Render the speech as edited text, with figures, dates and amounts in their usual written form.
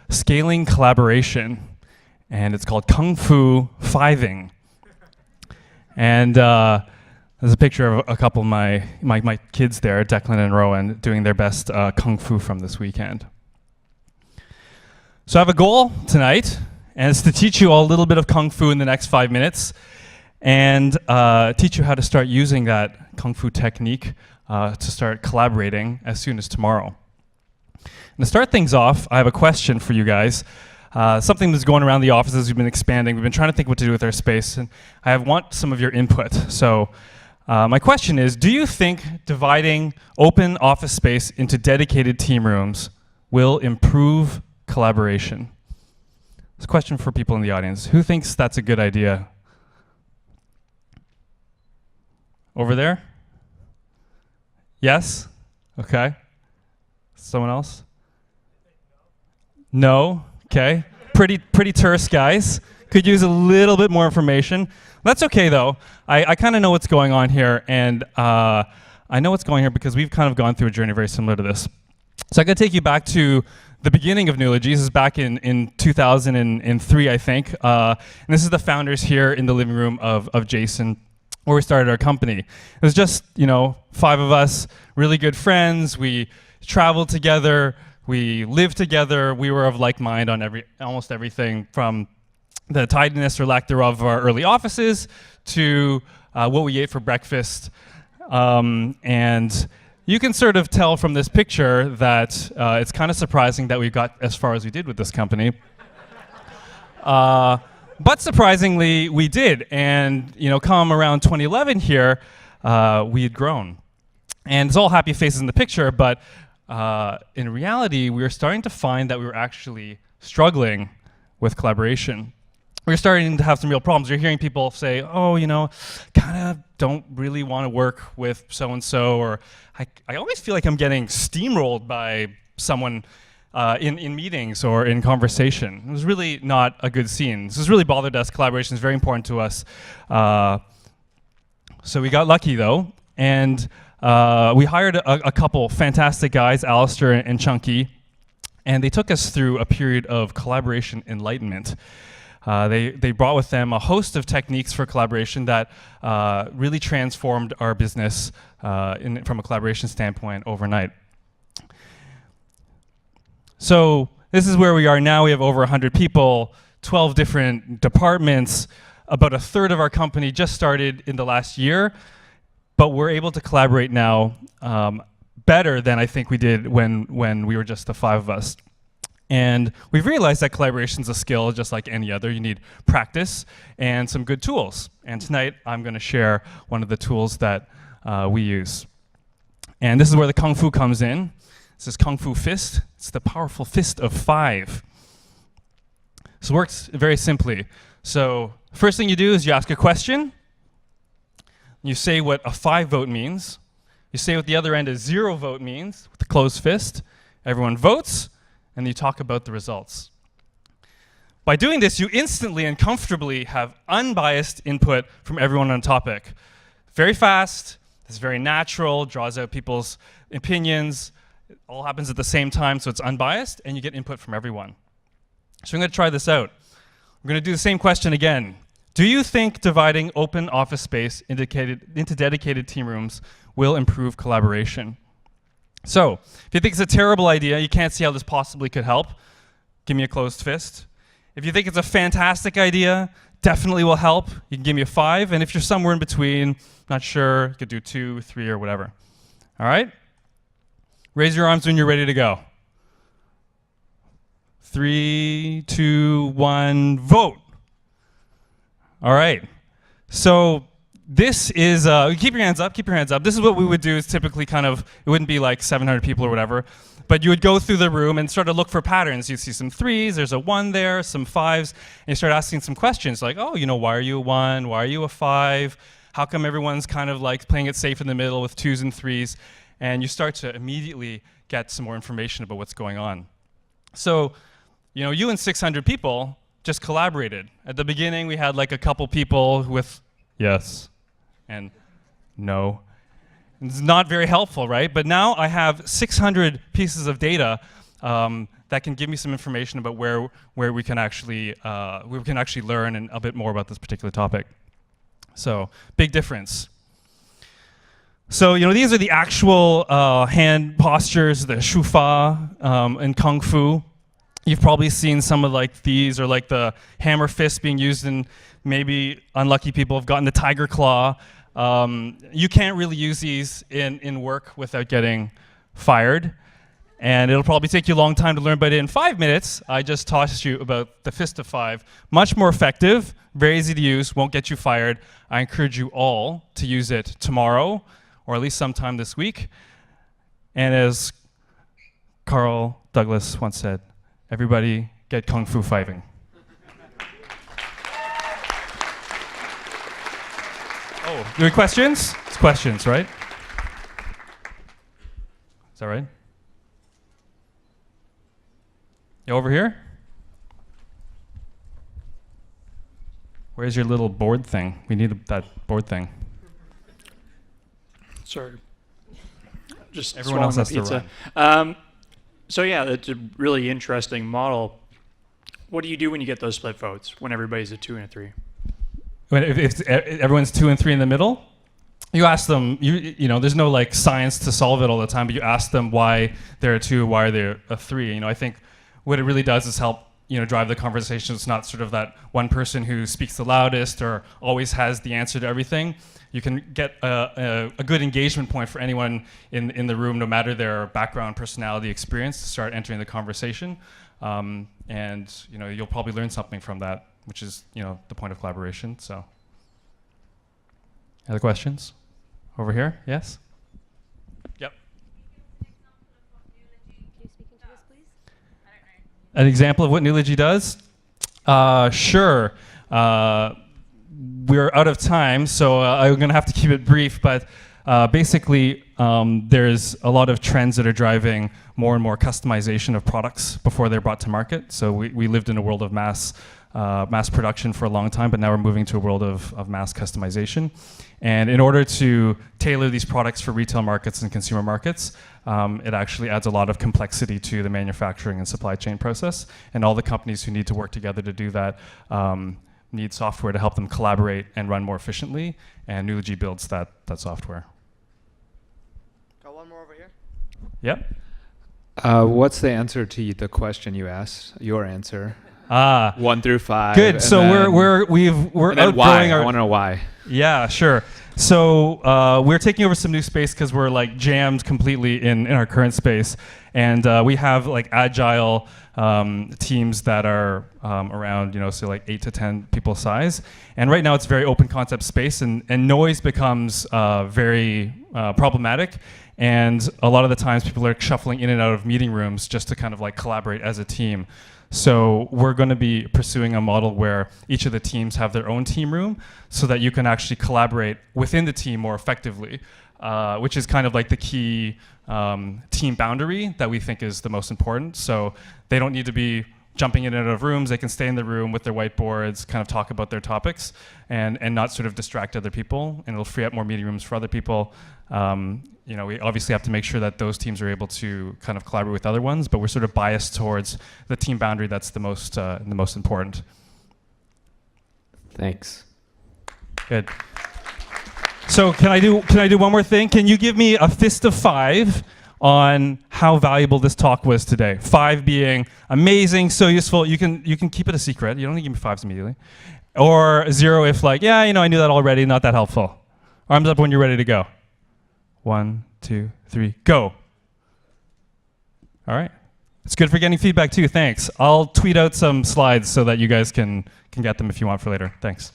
scaling collaboration, and it's called Kung Fu Fiving. And there's a picture of a couple of my kids there, Declan and Rowan, doing their best Kung Fu from this weekend. So I have a goal tonight, and it's to teach you all a little bit of Kung Fu in the next 5 minutes, and teach you how to start using that Kung Fu technique to start collaborating as soon as tomorrow. And to start things off, I have a question for you guys. Something that's going around the office as we've been expanding. We've been trying to think what to do with our space, and I want some of your input. So my question is, do you think dividing open office space into dedicated team rooms will improve collaboration? It's a question for people in the audience. Who thinks that's a good idea? Over there? Yes? Okay. Someone else? No? Okay. Pretty terse, guys. Could use a little bit more information. That's okay, though. I kind of know what's going on here, and I know what's going here because we've kind of gone through a journey very similar to this. So I'm going to take you back to the beginning of Nulogy. This is back in 2003, I think. And this is the founders here in the living room of Jason, where we started our company. It was just, 5 of us, really good friends. We traveled together. We lived together. We were of like mind on almost everything, from the tidiness or lack thereof of our early offices to what we ate for breakfast. And you can sort of tell from this picture that it's kind of surprising that we got as far as we did with this company. But surprisingly, we did. And come around 2011 here, we had grown. And it's all happy faces in the picture, but in reality, we were starting to find that we were actually struggling with collaboration. We were starting to have some real problems. You're hearing people say, oh, kind of don't really want to work with so-and-so, or I always feel like I'm getting steamrolled by someone in meetings or in conversation. It was really not a good scene. This has really bothered us. Collaboration is very important to us. So we got lucky, though, and we hired a couple fantastic guys, Alistair and Chunky, and they took us through a period of collaboration enlightenment. They brought with them a host of techniques for collaboration that really transformed our business from a collaboration standpoint overnight. So this is where we are now. We have over 100 people, 12 different departments. About a third of our company just started in the last year. But we're able to collaborate now better than I think we did when we were just the 5 of us. And we've realized that collaboration is a skill just like any other. You need practice and some good tools. And tonight, I'm going to share one of the tools that we use. And this is where the Kung Fu comes in. This is Kung Fu Fist. It's the powerful fist of 5. So it works very simply. So first thing you do is you ask a question. You say what a 5 vote means. You say what the other end, a 0 vote means with a closed fist. Everyone votes, and you talk about the results. By doing this, you instantly and comfortably have unbiased input from everyone on a topic. Very fast, it's very natural, draws out people's opinions. It all happens at the same time, so it's unbiased, and you get input from everyone. So I'm going to try this out. We're going to do the same question again. Do you think dividing open office space into dedicated team rooms will improve collaboration? So, if you think it's a terrible idea, you can't see how this possibly could help, give me a closed fist. If you think it's a fantastic idea, definitely will help, you can give me a 5. And if you're somewhere in between, not sure, you could do 2, 3, or whatever. All right? Raise your arms when you're ready to go. 3, 2, 1, vote. All right. So this is, keep your hands up, keep your hands up. This is what we would do is typically kind of, it wouldn't be like 700 people or whatever, but you would go through the room and sort of look for patterns. You'd see some 3s, there's a 1 there, some 5s, and you start asking some questions like, oh, why are you a 1? Why are you a 5? How come everyone's kind of like playing it safe in the middle with 2s and 3s? And you start to immediately get some more information about what's going on. So, you and 600 people just collaborated. At the beginning, we had like a couple people with yes and no. It's not very helpful, right? But now I have 600 pieces of data that can give me some information about where we can actually learn and a bit more about this particular topic. So big difference. So these are the actual hand postures, the shufa in Kung Fu. You've probably seen some of like these, or like the hammer fist being used in, maybe unlucky people have gotten the tiger claw. You can't really use these in work without getting fired. And it'll probably take you a long time to learn, but in 5 minutes, I just taught you about the fist of 5. Much more effective, very easy to use, won't get you fired. I encourage you all to use it tomorrow, or at least sometime this week. And as Carl Douglas once said, everybody get Kung Fu fiving. Oh, any questions? It's questions, right? Is that right? You over here? Where's your little board thing? We need that board thing. Sorry. Just everyone else has pizza. to run. So yeah, it's a really interesting model. What do you do when you get those split votes, when everybody's a 2 and a 3? If everyone's 2 and 3 in the middle, you ask them, there's no like science to solve it all the time, but you ask them why they're a 2, why they're a 3. I think what it really does is help drive the conversation. It's not sort of that one person who speaks the loudest or always has the answer to everything. You can get a good engagement point for anyone in the room, no matter their background, personality, experience, to start entering the conversation. And you'll probably learn something from that, which is the point of collaboration. So, other questions? Over here, yes? Yep. An example of what Nulogy does? Sure. We're out of time, so I'm going to have to keep it brief, but basically there's a lot of trends that are driving more and more customization of products before they're brought to market. So we lived in a world of mass production for a long time, but now we're moving to a world of mass customization. And in order to tailor these products for retail markets and consumer markets, it actually adds a lot of complexity to the manufacturing and supply chain process. And all the companies who need to work together to do that need software to help them collaborate and run more efficiently. And Nulogy builds that software. Got one more over here. Yep. What's the answer to the question you asked? Your answer. 1 through 5. Good. So we're outgrowing why? our. I want to know why. Yeah, sure. So we're taking over some new space because we're like jammed completely in our current space, and we have like agile teams that are around so like 8 to 10 people size. And right now it's very open concept space, and noise becomes very problematic. And a lot of the times people are shuffling in and out of meeting rooms just to kind of like collaborate as a team. So we're going to be pursuing a model where each of the teams have their own team room so that you can actually collaborate within the team more effectively, which is kind of like the key team boundary that we think is the most important. So they don't need to be jumping in and out of rooms. They can stay in the room with their whiteboards, kind of talk about their topics, and not sort of distract other people. And it'll free up more meeting rooms for other people. We obviously have to make sure that those teams are able to kind of collaborate with other ones, but we're sort of biased towards the team boundary that's the most important. Thanks. Good. So can I do one more thing? Can you give me a fist of 5 on how valuable this talk was today? 5 being amazing, so useful. You can keep it a secret. You don't need to give me 5s immediately. Or 0 if like, yeah, I knew that already, not that helpful. Arms up when you're ready to go. 1, 2, 3, go. All right. It's good for getting feedback too, thanks. I'll tweet out some slides so that you guys can get them if you want for later. Thanks.